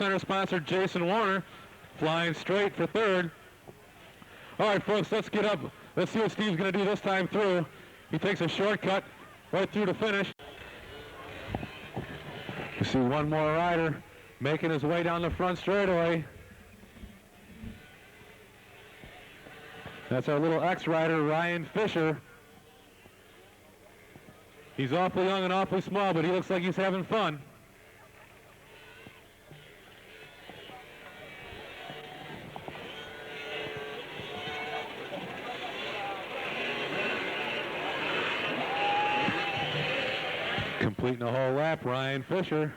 center sponsor Jason Warner flying straight for third. All right, folks, let's get up. Let's see what Steve's going to do this time through. He takes a shortcut right through to finish. You see one more rider making his way down the front straightaway. That's our little ex-rider, Ryan Fisher. He's awfully young and awfully small, but he looks like he's having fun. Completing a whole lap, Ryan Fisher.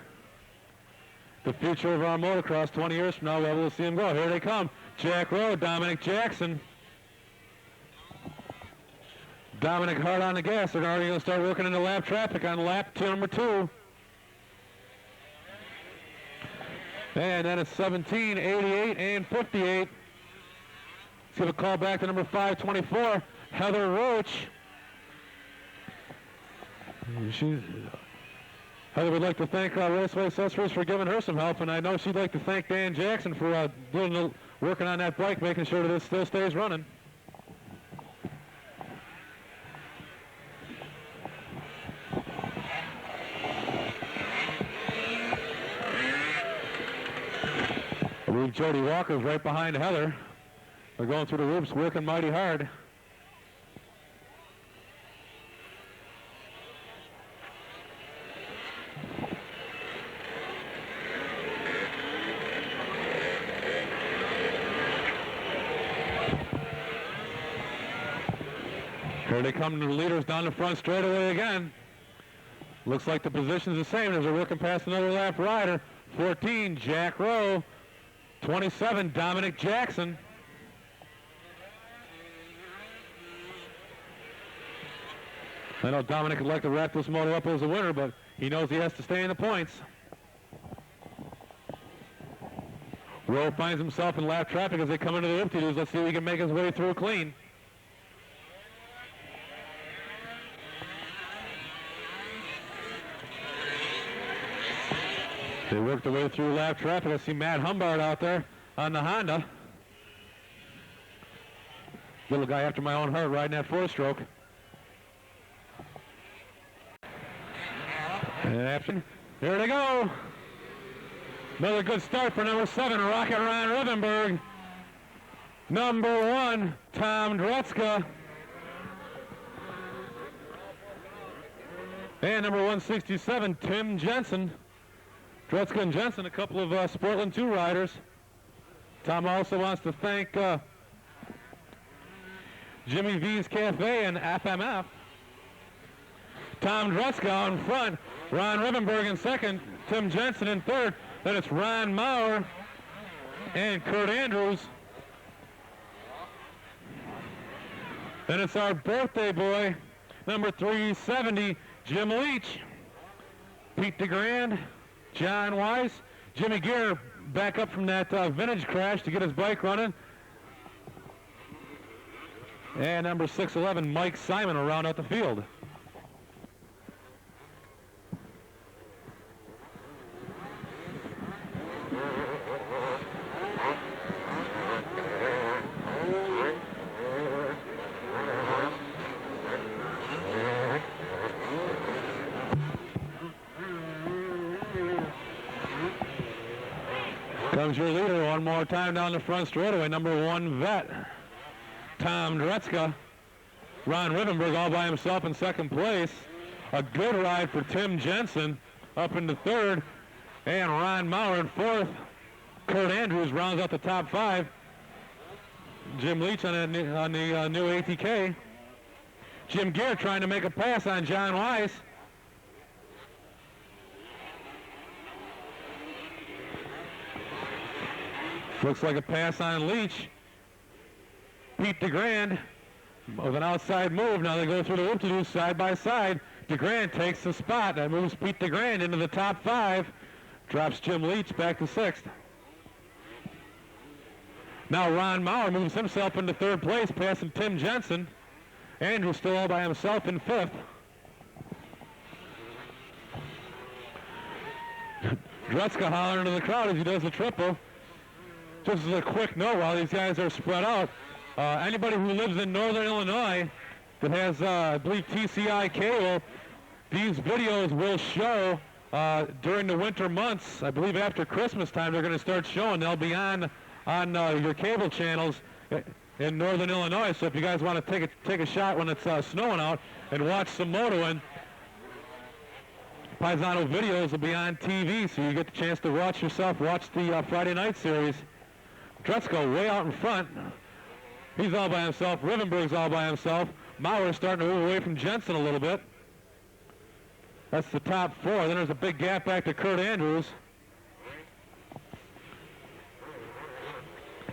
The future of our motocross. 20 years from now, we'll be able to see him go. Here they come. Jack Rowe, Dominic Jackson. Dominic hard on the gas. They're already going to start working into lap traffic on lap number 2. And then it's 17, 88, and 58. Let's give a call back to number 524, Heather Roach. Heather would like to thank Raceway Accessories for giving her some help, and I know she'd like to thank Dan Jackson for working on that bike, making sure that it still stays running. I believe Jody Walker's right behind Heather. They're going through the ropes, working mighty hard. Here they come to the leaders down the front straightaway again. Looks like the position's the same as they're working past another lap rider. 14, Jack Rowe. 27, Dominic Jackson. I know Dominic would like to wrap this motor up as a winner, but he knows he has to stay in the points. Rowe finds himself in lap traffic as they come into the empty-doos. Let's see if he can make his way through clean. They work their way through lap traffic. I see Matt Humbard out there on the Honda. Little guy after my own heart riding that 4-stroke. And here they go. Another good start for number 7, Rocket Ron Rivenberg. Number 1, Tom Dretzka. And number 167, Tim Jensen. Dretzka and Jensen, a couple of Sportland 2 riders. Tom also wants to thank Jimmy V's Cafe and FMF. Tom Dretzka out in front, Ron Rivenberg in second, Tim Jensen in third. Then it's Ron Maurer and Kurt Andrews. Then it's our birthday boy, number 370, Jim Leach. Pete DeGrand, John Weiss, Jimmy Gear back up from that vintage crash to get his bike running. And number 611, Mike Simon, will round out the field. Comes your leader one more time down the front straightaway, number 1 vet, Tom Dretzka. Ron Rivenberg all by himself in second place. A good ride for Tim Jensen up into third, and Ron Maurer in fourth. Kurt Andrews rounds out the top 5. Jim Leach on the new ATK. Jim Gear trying to make a pass on John Weiss. Looks like a pass on Leach. Pete DeGrand with an outside move. Now they go through the whoop-de-doo side by side. DeGrand takes the spot. That moves Pete DeGrand into the top 5. Drops Jim Leach back to 6th. Now Ron Maurer moves himself into 3rd place, passing Tim Jensen. Andrew's still all by himself in 5th. Dretzka hollering to the crowd as he does the triple. Just as a quick note, while these guys are spread out, anybody who lives in northern Illinois that has, I believe, TCI cable, these videos will show during the winter months. I believe after Christmas time they're going to start showing. They'll be on your cable channels in northern Illinois. So if you guys want to take a shot when it's snowing out and watch some motoing, Paisano videos will be on TV, so you get the chance to watch the Friday night series. Dretzka way out in front. He's all by himself. Rivenberg's all by himself. Mauer's starting to move away from Jensen a little bit. That's the top four. Then there's a big gap back to Kurt Andrews.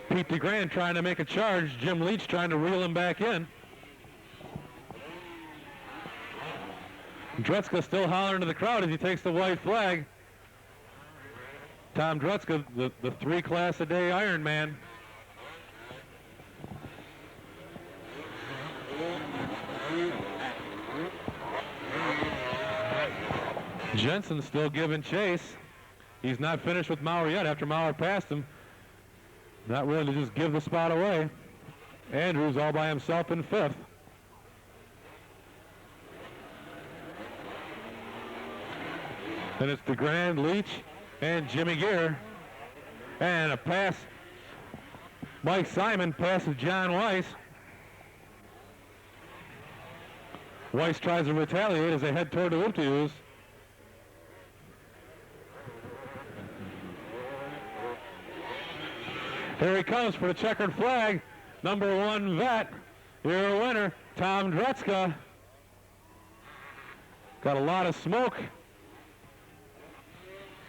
Pete DeGrand trying to make a charge. Jim Leach trying to reel him back in. Dretzka still hollering to the crowd as he takes the white flag. Tom Dretzka, the three-class-a-day Ironman. Jensen still giving chase. He's not finished with Maurer yet after Maurer passed him. Not willing to just give the spot away. Andrews all by himself in fifth. Then it's DeGrand, Leach, and Jimmy Gear. And a pass. Mike Simon passes John Weiss. Weiss tries to retaliate as they head toward the whoop-de-doos. Here he comes for the checkered flag. Number one vet. Your winner, Tom Dretzka. Got a lot of smoke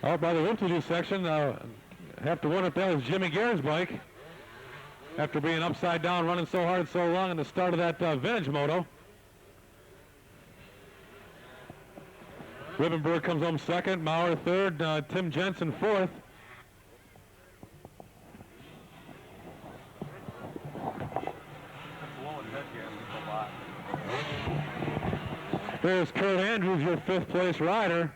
out by the whoop-de-doo section. Have to wonder if that was Jimmy Gear's bike after being upside down, running so hard so long in the start of that vintage moto. Rivenberg comes home second, Maurer third, Tim Jensen fourth. There's Kurt Andrews, your fifth place rider.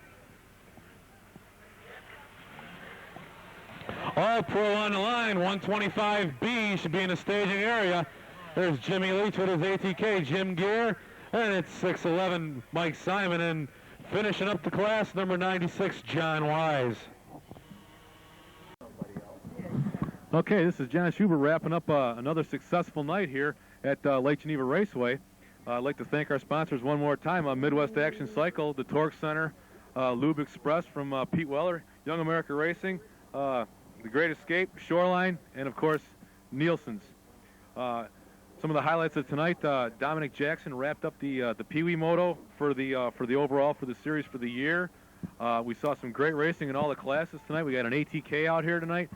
All pro on the line, 125B should be in the staging area. There's Jimmy Leach with his ATK, Jim Gear, and it's 6'11", Mike Simon, and finishing up the class, number 96, John Wise. Okay, this is John Schubert wrapping up another successful night here at Lake Geneva Raceway. I'd like to thank our sponsors one more time, Midwest Action Cycle, the Torque Center, Lube Express from Pete Weller, Young America Racing, The Great Escape, Shoreline, and of course, Nielsen's. Some of the highlights of tonight, Dominic Jackson wrapped up the Pee Wee Moto for the overall for the series for the year. We saw some great racing in all the classes tonight. We got an ATK out here tonight.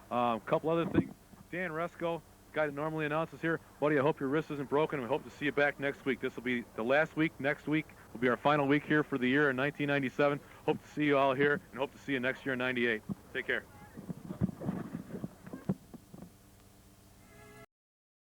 A couple other things. Dan Resco, guy that normally announces here. Buddy, I hope your wrist isn't broken. We hope to see you back next week. This will be the last week. Next week will be our final week here for the year in 1997. Hope to see you all here, and hope to see you next year in '98. Take care.